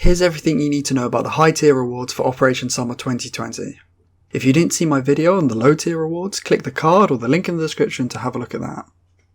Here's everything you need to know about the high tier rewards for Operation Summer 2020. If you didn't see my video on the low tier rewards, click the card or the link in the description to have a look at that.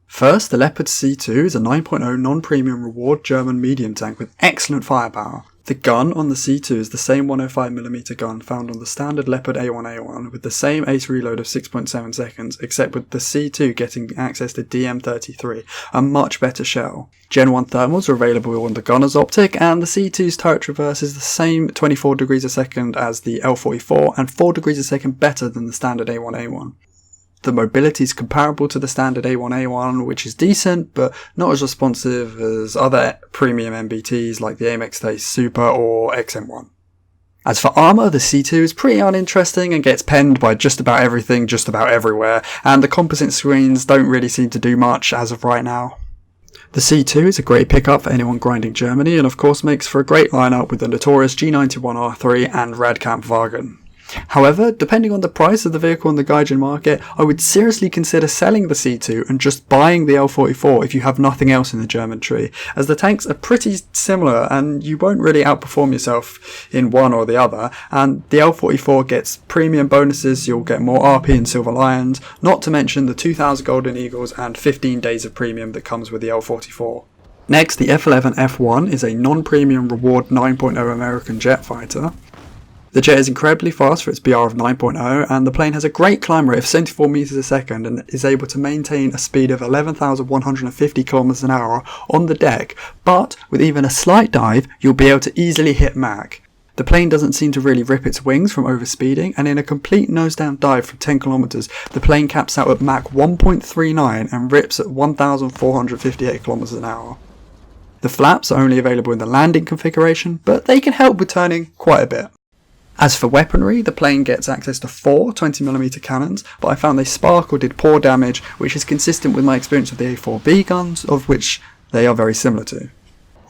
First, the Leopard C2 is a 9.0 non-premium reward German medium tank with excellent firepower. The gun on the C2 is the same 105mm gun found on the standard Leopard A1 with the same ace reload of 6.7 seconds, except with the C2 getting access to DM33, a much better shell. Gen 1 thermals are available on the gunner's optic, and the C2's turret traverse is the same 24 degrees a second as the L44 and 4 degrees a second better than the standard A1. The mobility is comparable to the standard A1, which is decent, but not as responsive as other premium MBTs like the AMX30 Super or XM1. As for armour, the C2 is pretty uninteresting and gets penned by just about everything, just about everywhere, and the composite screens don't really seem to do much as of right now. The C2 is a great pickup for anyone grinding Germany, and of course makes for a great lineup with the notorious G91R3 and Radkampfwagen. However, depending on the price of the vehicle on the Gaijin market, I would seriously consider selling the C2 and just buying the L44 if you have nothing else in the German tree, as the tanks are pretty similar and you won't really outperform yourself in one or the other, and the L44 gets premium bonuses, you'll get more RP and Silver Lions, not to mention the 2000 Golden Eagles and 15 days of premium that comes with the L44. Next, the F11F-1 is a non-premium reward 9.0 American jet fighter. The jet is incredibly fast for its BR of 9.0, and the plane has a great climb rate of 74 meters a second and is able to maintain a speed of 11,150 kilometers an hour on the deck, but with even a slight dive, you'll be able to easily hit Mach. The plane doesn't seem to really rip its wings from overspeeding, and in a complete nose-down dive from 10 kilometers, the plane caps out at Mach 1.39 and rips at 1,458 kilometers an hour. The flaps are only available in the landing configuration, but they can help with turning quite a bit. As for weaponry, the plane gets access to 4 20mm cannons, but I found they spark or did poor damage, which is consistent with my experience with the A4B guns, of which they are very similar to.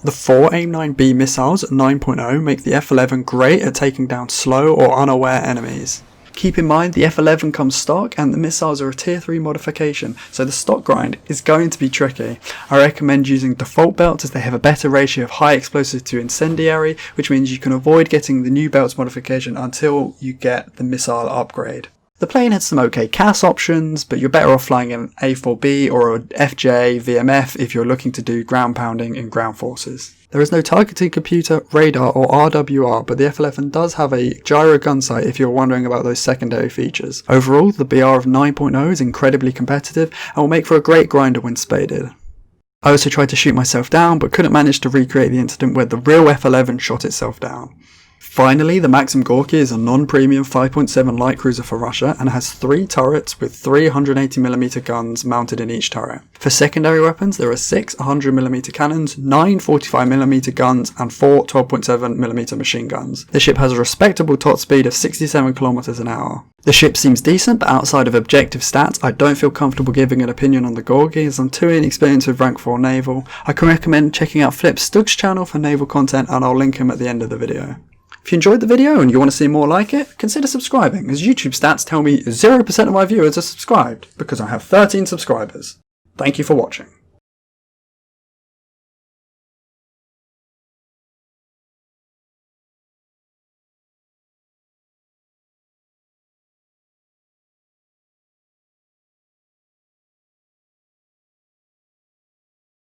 The 4 AIM-9B missiles at 9.0 make the F11 great at taking down slow or unaware enemies. Keep in mind the F11 comes stock and the missiles are a tier 3 modification, so the stock grind is going to be tricky. I recommend using default belts as they have a better ratio of high explosive to incendiary, which means you can avoid getting the new belts modification until you get the missile upgrade. The plane has some okay CAS options, but you're better off flying an A4B or an FJ VMF if you're looking to do ground pounding in ground forces. There is no targeting computer, radar or RWR, but the F11 does have a gyro gun sight if you're wondering about those secondary features. Overall, the BR of 9.0 is incredibly competitive and will make for a great grinder when spaded. I also tried to shoot myself down, but couldn't manage to recreate the incident where the real F11 shot itself down. Finally, the Maxim Gorky is a non-premium 5.7 light cruiser for Russia and has 3 turrets with 3 180mm guns mounted in each turret. For secondary weapons, there are 6 100mm cannons, 9 45mm guns and 4 12.7mm machine guns. The ship has a respectable top speed of 67 km an hour. The ship seems decent, but outside of objective stats, I don't feel comfortable giving an opinion on the Gorky as I'm too inexperienced with rank 4 naval. I can recommend checking out Flip Stug's channel for naval content, and I'll link him at the end of the video. If you enjoyed the video and you want to see more like it, consider subscribing, as YouTube stats tell me 0% of my viewers are subscribed, because I have 13 subscribers. Thank you for watching.